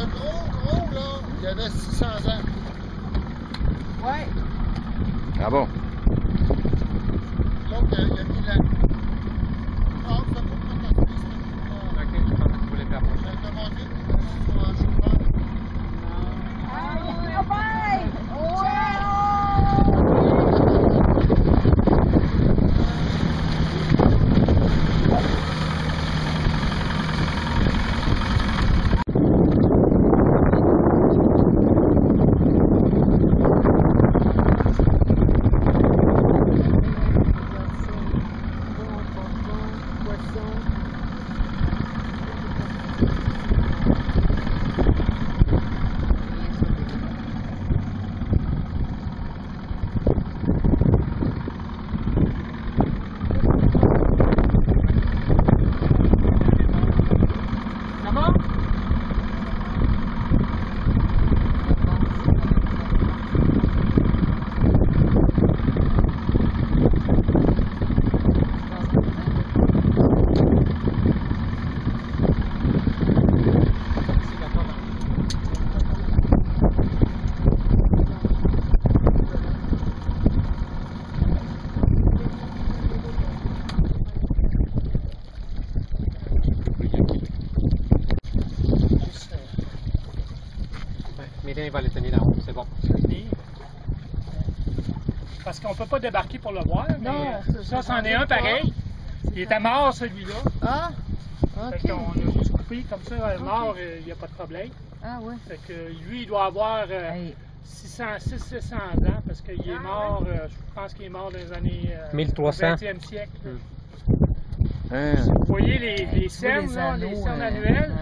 le gros, là, il y avait 600 ans. Ouais. Ah bon? L'autre, il a mis la... Ah, ça peut pas t'appeler, Ok, je pense que tu voulais t'approcher. j'ai demandé sur un chauffeur. Mélien, il va le tenir là-haut, c'est bon. Parce qu'on peut pas débarquer pour le voir, mais Non, ça, c'en est un pareil. Il était mort, celui-là. Ah, Fait ok. qu'on l'a juste coupé comme ça, mort, il n'y a pas de problème. Ah, ouais. Fait que lui, il doit avoir Hey. 600 ans, parce qu'il est mort, je pense qu'il est mort dans les années 1300. 20e siècle. Hein? Vous voyez les Tu vois cernes, là, les anneaux, cernes annuelles?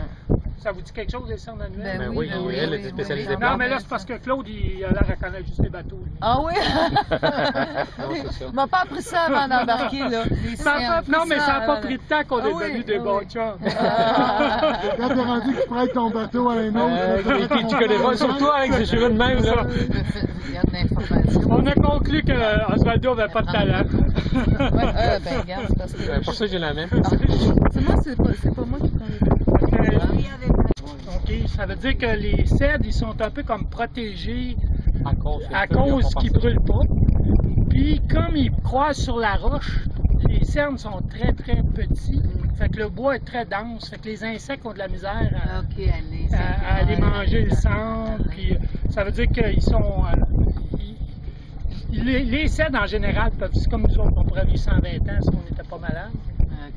Ça vous dit quelque chose, les cernes annuelles? Ben oui, oui, elle est spécialisée Non, mais là, c'est parce que Claude, il a l'air à connaître juste les bateaux. lui. Ah oui? Non, c'est ça. Il m'a pas appris ça avant d'embarquer, là. Les Ça a pas- cernes, non, mais ça n'a pas avant- pris de temps qu'on est Ah oui, devenus des ah bons oui. chums. Quand t'es rendu que tu prêtes ton bateau à un autre, Tu connais pas, surtout avec ces cheveux de même, là. Il y a de l'information. On a conclu que Osvaldo n'avait pas de talent. Ouais, ben regarde, c'est parce que... Pour ça, j'ai la même. C'est moi, c'est pas moi qui prends les... OK, ça veut dire que les cèdres, ils sont un peu comme protégés À à cause qu'ils ne brûlent pas. Puis, comme ils croisent sur la roche, les cernes sont très, très petits. Fait que le bois est très dense. Fait que les insectes ont de la misère OK, allez. à aller manger le sang. Puis, ça veut dire qu'ils sont... les cèdres, en général, peuvent, c'est comme nous autres, on pourrait vivre 120 ans si on n'était pas malade.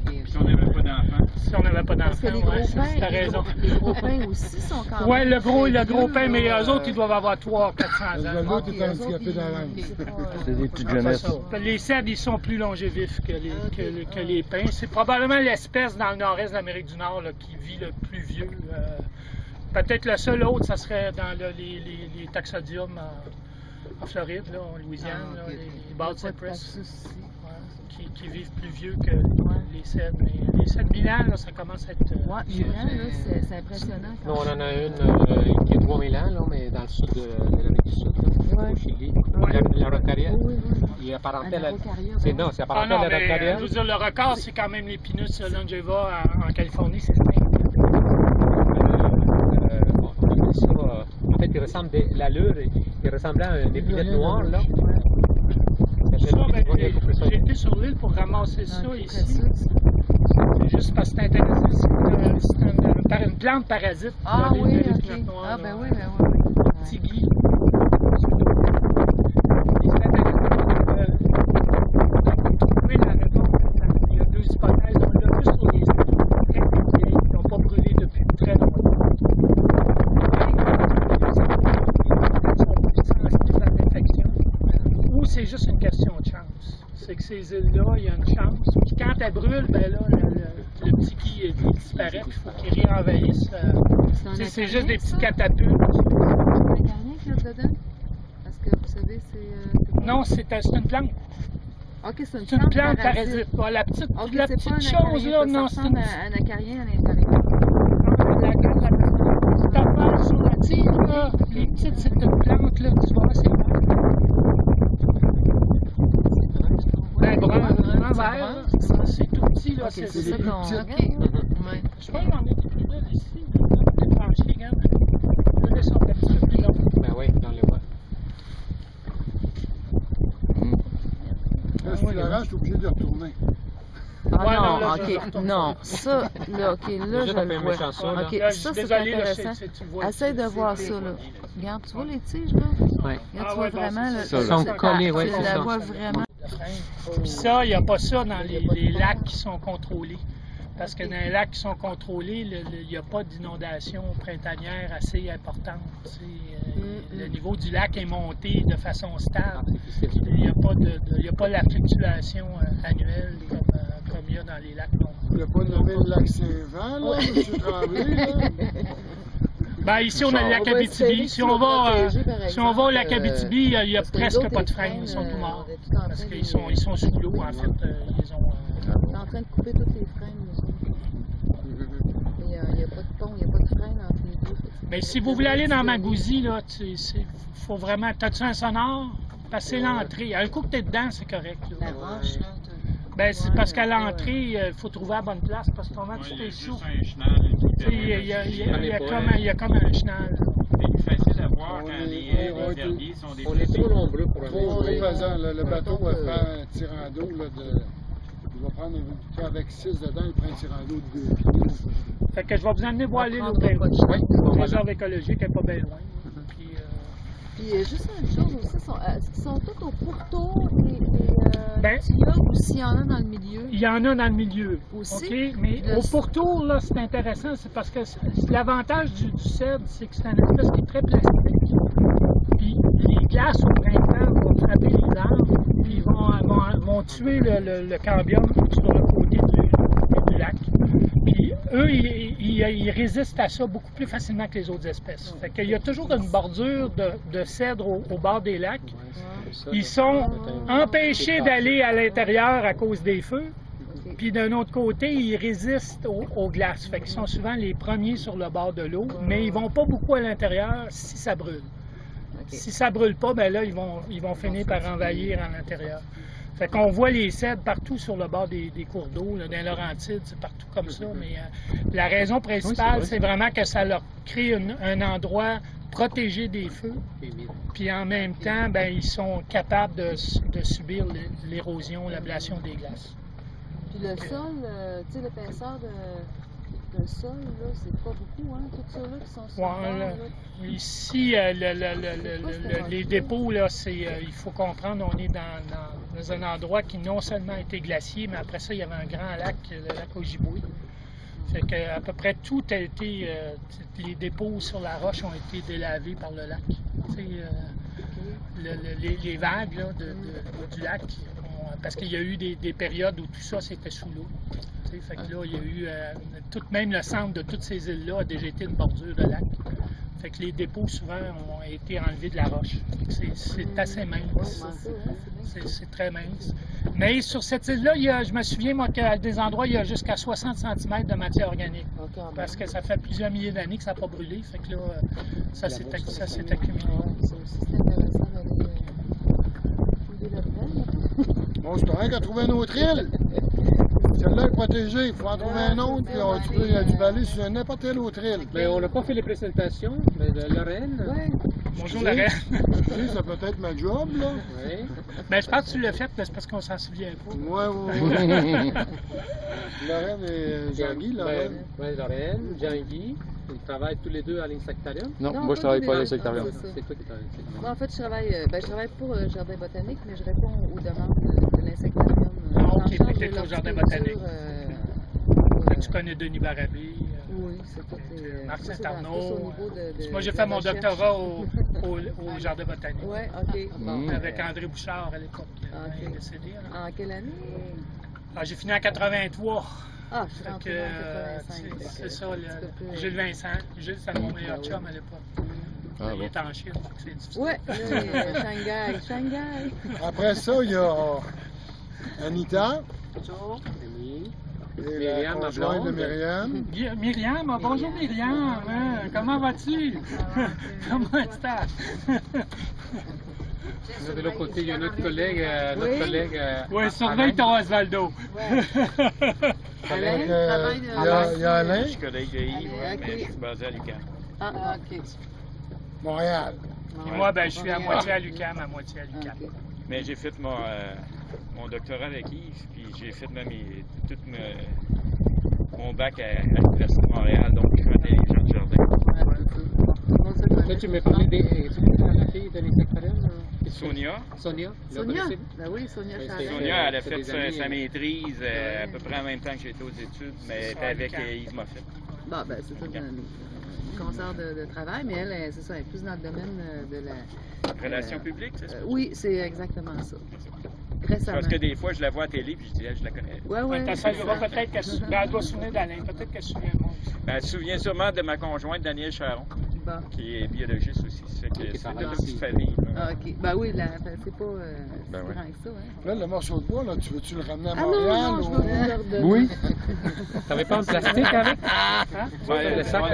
OK. Si on n'avait pas d'enfant. Si on n'avait pas Parce que d'enfants, les gros ouais, pains, t'as raison. les gros pains aussi sont quand même... Ouais, le gros très pain, mais vieux, eux autres, ils doivent avoir 300 400 ans. L'autre OK, est eux handicapé autres, de la langue. c'est pas, C'est des petites jeunesses. Les cèdres, ils sont plus longévifs que les pins. C'est probablement l'espèce dans le nord-est de l'Amérique du Nord là, qui vit le plus vieux. Peut-être le seul autre, ça serait dans les taxodiums en Floride, là, en Louisiane, là, les Bald Cypress, qui vivent plus vieux que les cèdres. Mais les cèdres Milan, là, ça commence à être... Ouais, Milan, là, c'est impressionnant. Nous, on en a une qui est 3000 ans, là, mais dans le sud de l'Amérique du Sud, là, au Chili. La Rocaria. Oui, oui. Il est apparenté à la... Araucaria, C'est, bon. non, c'est Ah apparenté non, à la mais Rocaria. je veux dire, le record, c'est quand même l'Épinus longeva en Californie, c'est 5. Bon, on appelle ça... en fait, il ressemble l'allure, il ressemblait à un épinette noir, là. Ça, ben, j'ai été sur l'île pour ramasser ça ici. C'est juste parce que c'est intéressant. C'est une plante parasite. Ah là, oui, l'épinette OK. noire, Ah là. ben oui, ben oui. Petit gui. Et c'est intéressant de trouver la réponse. Il y a deux hypothèses. On l'a vu sur les arbres très vieilles qui n'ont pas brûlé depuis très longtemps. Ils sont plus sensibles à l'infection. Ou c'est juste une question de chance. C'est que ces îles-là, il y a une chance. Puis quand elles brûlent, ben là, le petit qui il disparaît, puis il faut qu'il réenvahisse. C'est juste des petites catapultes. Un carnet qu'il y a dedans? Parce que vous savez, c'est... Non, c'est une plante. OK, c'est C'est une plante parasite. Ouais, la petite, OK, la c'est petite pas un chose là, acarien, non, ça c'est ressemble une à un acarien à l'intérieur. petite affaire sur la tige, là. Les petites, c'est une plante, là, tu vois, c'est ben, brun vert, c'est tout petit, là. OK, C'est c'est ça plus qu'on... petites. OK. Ouais. Je pense qu'il y en a plus là, ici. Peut-être branché, regarde. Non, je vais ok, retourner. non, ça, là, ok, là, Déjà, je t'as fait le un vois. méchant ça, là. Ok, Là, je ça, suis c'est désolé, là, intéressant. tu vois. Essaye de voir ça, là. Regarde, tu vois les tiges, là? Ouais. Regarde, Ah tu vois ouais, bon, vraiment, c'est là. ça, là. Ils sont collés, ouais, Tu c'est la ça. vois vraiment. Puis ça, il n'y a pas ça dans les lacs qui sont contrôlés. Parce que dans les lacs qui sont contrôlés, il n'y a pas d'inondation printanière assez importante. Tu sais, le niveau du lac est monté de façon stable. Il n'y a pas la fluctuation annuelle comme il y a dans les lacs. Il n'y a pas nommé le lac Saint-Jean, là, M. Tremblay, là. Ben, ici, on a le lac Abitibi. Si on va au lac Abitibi, il n'y a presque pas de freins. Ils sont tout morts. Parce qu'ils sont sous l'eau, en fait. Ils ont, T'es en train de couper toutes les freins, il n'y a pas de pont, il n'y a pas de frein entre les deux. mais si vous voulez aller dans Magouzy, là, faut vraiment. T'as-tu un sonore? Parce que c'est l'entrée. Un coup que t'es dedans, c'est correct. Là. La roche, là. Ben, c'est parce qu'à l'entrée, il faut trouver la bonne place. Parce que ton match, t'es chaud. un chenal qui Il y a comme un chenal. est facile à voir On quand est- les on est- herbiers sont On est trop nombreux pour Trop aller. pesant, là. Le bateau va faire un tirant d'eau, là, il va prendre avec 6 dedans, il prend un tirant d'eau de 2 pieds. Fait que je vais vous emmener voir l'île au prendra pas de Pérou. chance. La réserve écologique n'est pas bien loin. Puis, Puis juste une chose aussi, est-ce qu'ils sont tous au pourtour Ben, tuyaux ou s'il y en a dans le milieu? il y en a dans le milieu. Aussi? OK? Mais Le- au pourtour, là, c'est intéressant. C'est parce que l'avantage du cèdre, c'est que c'est un espèce qui est très plastique. Puis les glaces au printemps vont frapper les arbres, puis ils vont tuer le cambium sur le côté du lac. Puis eux, ils résistent à ça beaucoup plus facilement que les autres espèces. Fait qu'il y a toujours une bordure de cèdre au bord des lacs. Ils sont empêchés d'aller à l'intérieur à cause des feux. Puis d'un autre côté, ils résistent aux glaces. Fait qu'ils sont souvent les premiers sur le bord de l'eau, mais ils vont pas beaucoup à l'intérieur si ça brûle. Si ça brûle pas, ben là, ils vont finir par envahir à l'intérieur. Fait qu'on voit les cèdres partout sur le bord des cours d'eau, là, dans les Laurentides, c'est partout comme ça. Mais la raison principale, c'est vraiment que ça leur crée un endroit protégé des feux. Puis en même temps, ben, ils sont capables de subir l'érosion, l'ablation des glaces. Puis le sol, tu sais, l'épaisseur de sol, là, c'est pas beaucoup, hein, tout ça là qui sont sur Ouais, le bord, là. là. Ici, les dépôts, là, il faut comprendre, on est dans un endroit qui non seulement a été glacié, mais après ça, il y avait un grand lac, le lac Ojibwe. Fait que à peu près tout a été, les dépôts sur la roche ont été délavés par le lac. Tu sais, les vagues là, du lac, parce qu'il y a eu des périodes où tout ça c'était sous l'eau. Tu sais, fait que là, il y a eu, même le centre de toutes ces îles-là a déjà été une bordure de lac. Fait que les dépôts, souvent, ont été enlevés de la roche. C'est assez mince. C'est très mince. Mais sur cette île-là, je me souviens, moi, qu'à des endroits, il y a jusqu'à 60 cm de matière organique. Parce que ça fait plusieurs milliers d'années que ça n'a pas brûlé. Fait que là, ça s'est accumulé. Ça aussi, c'est intéressant d'aller fouiller là-dedans. Bon, c'est correct à trouver une autre île. Celle-là est protégée, il faut en trouver un autre, puis il y a du balai sur n'importe quelle autre île. Mais on n'a pas fait les présentations, mais de Lorraine. Ouais. Bonjour, Lorraine. Tu sais, ça peut être ma job, là. Oui. Ben, je pense que tu l'as fait, mais c'est parce qu'on s'en souvient pas. Ouais. Lorraine et Jean-Guy, Lorraine. Oui, Lorraine, Jean-Guy. Ils travaillent tous les deux à l'Insectarium. Non, Non, moi je pas travaille tous pas à les l'insectarium. deux. C'est ça. C'est toi qui travailles. Moi, en fait, je travaille pour le Jardin botanique, mais je réponds aux demandes de l'insectarium. Ah, ok, En charge peut-être de au Jardin l'horticulture, Fait que tu connais Denis Barabé. Oui, c'est tout. Marc ça, c'est Saint-Arnaud. plus au niveau de Moi, j'ai de fait la mon recherche. doctorat au Jardin botanique. Oui, OK. Bon, Avec André Bouchard à l'époque. Ok. Il est décédé. Là. En quelle année? Ah, j'ai fini en 83. Ah, je suis Fait rentrée que, en 85. c'est ça, un petit peu plus- Gilles Vincent. Gilles, c'était mon meilleur chum à l'époque. Ah, Il bon. est en Chine, donc c'est difficile. Ouais, Shanghai. Après ça, il y a Anita Oui. et Myriam, la ma conjointe de blonde. Myriam. Myriam, bonjour Myriam. Hein, comment vas-tu? Comment tu vas? De l'autre côté, il y a notre collègue. Oui, surveille ton Osvaldo. Alain, Avec, travaille il y a Alain, Je suis collègue de Yves, Allez, mais ok. je suis basé à l'UQAM. Ah, OK. Montréal. Puis moi, ben, je suis à moitié à l'UQAM, à moitié à l'UQAM. OK. Mais j'ai fait mon doctorat avec Yves, puis j'ai fait mon bac à l'Université de Montréal, donc je connais les gens du jardin. Là, tu m'as parlé de la fille de l'électorale? Sonia. Sonia? Sonia? Ben oui, Sonia Oui, Charest. Sonia, elle a fait des années, sa maîtrise à peu près en même temps que j'étais aux études, mais elle était avec Yves Moffett. Bon, ben c'est tout un concert de travail, mais elle, c'est ça, elle est plus dans le domaine de la... Relations publiques, c'est ça? Oui, c'est exactement ça. Récemment. Parce que des fois, je la vois à la télé, puis je dis, je la connais. Ouais, ouais. Ça saluera peut-être qu'elle doit se souvenir d'Alain. Peut-être qu'elle se souvient de moi aussi. Elle se souvient sûrement de ma conjointe, Danielle Charon, Bon. qui est biologiste aussi. Ça fait que Ok, c'est ça une va petite aussi. famille. là. Ah, OK. Ben oui, c'est pas Ben si oui. grand que ça, hein. Là, le morceau de bois, là, tu veux-tu le ramener à Ah Montréal? non, je veux vous le redonner. Oui. T'avais pas de plastique avec? Ouais, le sac, on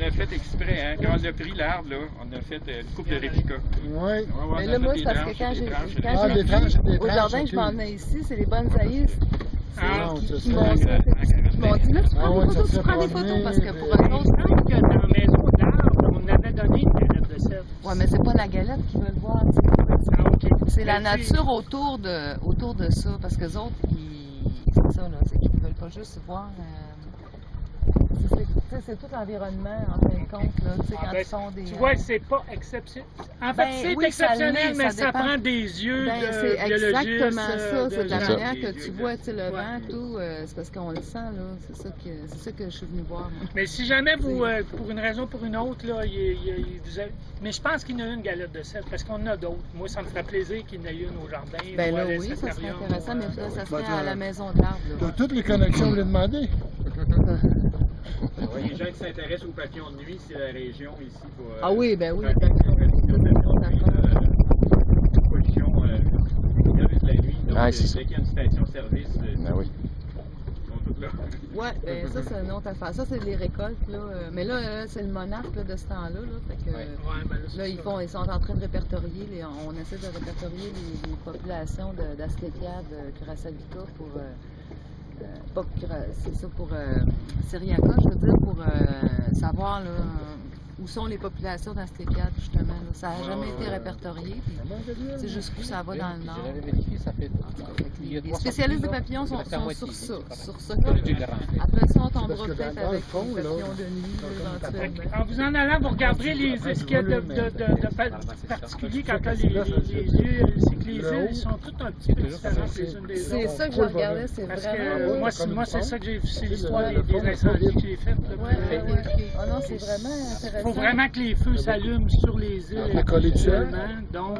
a fait exprès, hein. Quand on a pris l'arbre, là, on a fait une coupe de réplica. Oui. Mais là, moi, c'est parce que quand j'ai Ah, des tranches, des au tranches, jardin, ok. je m'en venais ici, c'est les bonsaïstes. Ah, Non, c'est Qui ça. m'ont dit, là, tu prends des Ah ouais, ça photos, tu fait prends des promener, photos, parce que pour des- eux Il me autres, semble que dans la maison de l'arbre, on avait donné une galette de sel. ouais, mais c'est pas la galette qu'ils veulent voir, tu sais. Ah, OK. C'est la Mais tu sais, nature autour de ça, parce que les autres, c'est ça, là, c'est qu'ils ne veulent pas juste voir. C'est tout l'environnement, en fin de compte, là, tu sais, Ah, quand ben, ils sont des. Tu vois, c'est pas exceptionnel. En fait, Ben, c'est oui, ça exceptionnel, l'est, mais ça ça dépend. prend des yeux Ben, de c'est biologistes. exactement ça, c'est de la C'est ça. manière que tu vois, tu sais, le Ouais. vent, tout, c'est parce qu'on le sent, là, c'est ça que je suis venue voir, moi. Mais si jamais vous, pour une raison ou pour une autre, là, vous avez... Mais je pense qu'il y en a une galette de sel, parce qu'on en a d'autres. Moi, ça me ferait plaisir qu'il y en ait une au jardin. Ben ou à là, oui, ça l'Estacarium, serait intéressant, ou, mais là, ça serait Ben, à la maison de l'arbre, là. T'as toutes les connexions, vous les demandez? Les gens qui s'intéressent aux papillons de nuit, c'est la région ici. Pour, Ah oui, ben oui, faire papillons de nuit, des papillons de nuit, pollution, il y a de la nuit. Donc, Ah, c'est ça. dès qu'il y a une station-service, Ben oui. ils sont tous là. Ouais, ben ça, c'est une autre affaire. Ça, c'est les récoltes, là. Mais là, c'est le monarque, là, de ce temps-là, là. Fait que, Ouais. Ouais, ben là, c'est là, ça. ils sont en train de répertorier, on essaie de répertorier les populations d'Astétiade, Curaçabica pour... pas c'est ça, pour Syriaca, je veux dire, pour savoir, là, où sont les populations d'Astétiade, justement. Là. Ça n'a jamais été répertorié, puis c'est jusqu'où ça va dans le nord. Je l'avais vérifié, ça fait. Il y a Les 300 spécialistes des kilos, papillons il sont reste à moitié, sur c'est ça. correct. Comme- Du grand. Après ça, on Parce tombera que peut-être dans le avec fond, les là, papillons de nuit, là, éventuellement. En vous en allant, vous regarderez les étiquettes de particuliers quand t'as les îles. C'est que les îles, ils sont toutes un petit peu différentes les unes des C'est autres. ça que je regardais, c'est Parce vraiment... que moi, c'est ça que j'ai vu, c'est l'histoire des incendies que j'ai faite. Ouais, ok. Ah non, c'est vraiment intéressant. Il faut vraiment que les feux s'allument sur les îles. La collée de ciel. individuellement. Donc,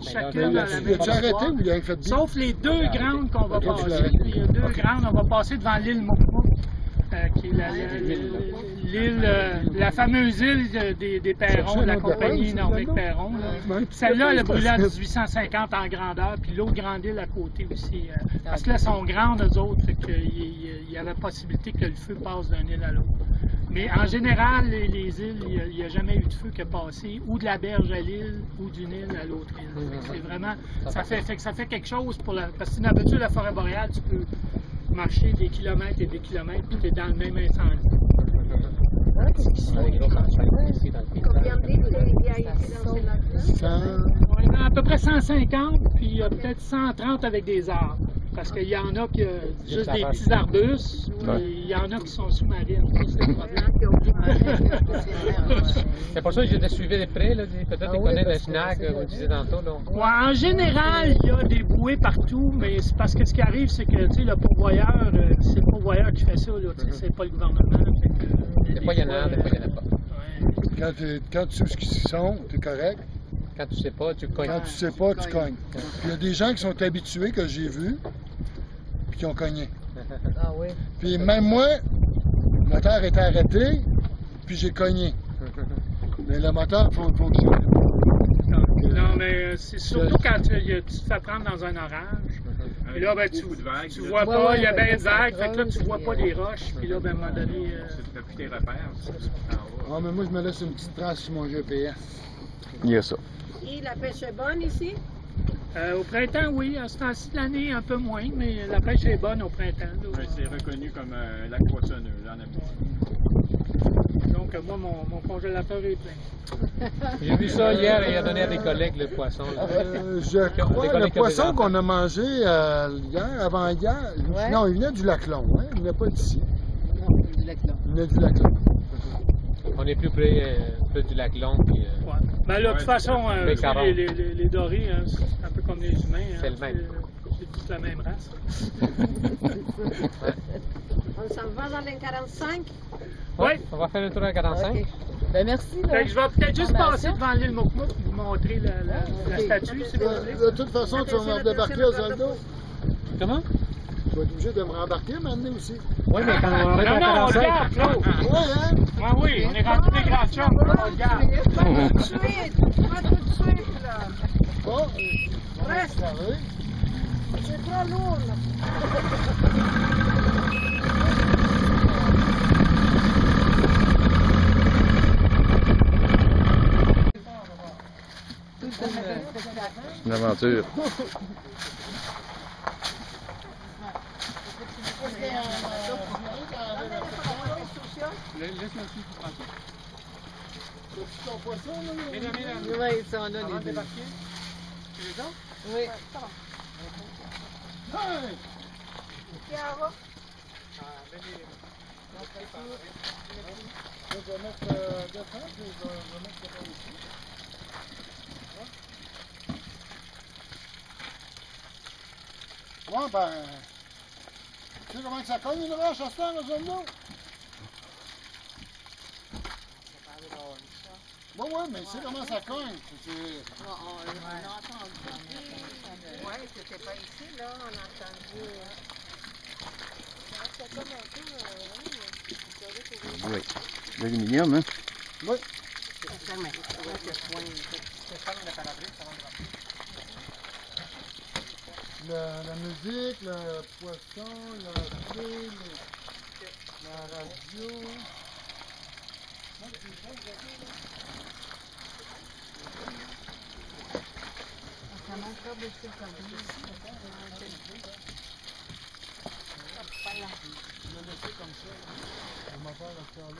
chacune Mais dans la là-dessus, même as-tu arrêté histoire. ou il a fait bien? Sauf les deux grandes qu'on va Ok, tu passer. l'arrêtes. Il y a deux grandes, on va passer devant l'île Mokmo, qui est la fameuse île des Perrons, de la compagnie Nordique Perron. Celle-là, elle a brûlé en 1850 en grandeur, puis l'autre grande île à côté aussi. Parce que là, elles sont grandes, eux autres, fait qu'il y avait possibilité que le feu passe d'une île à l'autre. Mais en général, les îles, il n'y a jamais eu de feu qui est passé, ou de la berge à l'île, ou d'une île à l'autre île. Fait que c'est vraiment, ça fait quelque chose pour la... Parce que d'habitude, la forêt boréale, tu peux marcher des kilomètres et des kilomètres, puis tu es dans le même incendie. Combien de litres il y a ici dans ce lac-là? On est à peu près 150, puis il y a peut-être 130 avec des arbres. Parce qu'il y en a qui juste des petits arbustes, Ouais. et il y en a qui sont sous-marines. Ça, c'est le problème. C'est pour ça que je les suivais de près, là. Peut-être qu'ils connaissent le snag, on disait tantôt, là. Ouais, en général, il y a des bouées partout, mais c'est parce que ce qui arrive, c'est que tu sais, le pourvoyeur, c'est le pourvoyeur qui fait ça, là, tu sais, c'est pas le gouvernement. Fait que, Des fois, il y en a, des fois, il n'y en a pas. Ouais. Quand tu sais ce qu'ils sont, t'es correct. Quand tu sais pas, tu cognes. Quand tu sais pas, tu cognes. Puis il y a des gens qui sont habitués, que j'ai vus, puis qui ont cogné. Ah oui. Puis même moi, le moteur était arrêté, puis j'ai cogné. Mais le moteur fonctionne. Non, mais c'est surtout quand tu te fais prendre dans un orage. Puis là, ben, tu vois pas, il y a bien de vagues, fait que là, tu vois pas les roches, puis là, ben, à un moment donné... Tu fais plus tes repères. Ah, mais moi, je me laisse une petite trace sur mon GPS. Il y a ça. Et la pêche est bonne ici? Au printemps, oui. À ce temps-ci de l'année, un peu moins, mais la pêche est bonne au printemps. Là. Ouais, c'est reconnu comme un lac poissonneux, là, en Abitibi. Donc, moi, mon congélateur est plein. J'ai vu ça hier, il a donné à des collègues le poisson. Là. Je crois collègues le qui ont poisson des qu'on a mangé hier, avant-hier, Ouais. non, il venait du lac Long, hein? Il venait pas d'ici. Non, du lac là. Il venait du lac Long. On est plus près du lac Long. Puis, Ouais. Ben là, de toute façon, les carottes. les dorés, hein, c'est un peu comme les humains. Hein, C'est le même. C'est toute la même race. On s'en va dans les 45. Oui. On va faire le tour à 45. OK. Ben merci. Là. Fait que je vais peut-être juste passer Information. devant l'île Mokmouk pour vous montrer la Ok. statue, si vous voulez. De toute façon, tu vas me débarquer aux Aldo. Comment? Tu vas être obligé de me rembarquer maintenant aussi. Oui, mais quand on arrive Non, à non, on 45. regarde, Claude. Oui, hein? Ah oui, on est rendu des grands chums, on regarde. Pas tout de suite, pas tout de suite, là. Bon, Reste, ça va. c'est trop lourd, là. C'est une aventure. Laisse-le aussi, tu prends ça. C'est ton poisson, là? Oui, ils sont là, les deux. débarquer? C'est les autres? Oui. Hey! Chiaro? Je vais mettre deux temps, puis je vais mettre ça ici. Ouais, ben. Tu sais comment que ça cogne une roche à ce temps, dans un dos? Oui, oui, mais tu sais comment ça cogne. C'est- Oui, c'était pas ici, là, on a entendu. C'est comme un peu, Oui. L'aluminium, hein? Oui. La musique, le poisson, la clé, la radio. Je vais laisser comme ça. Je vais m'en faire la là.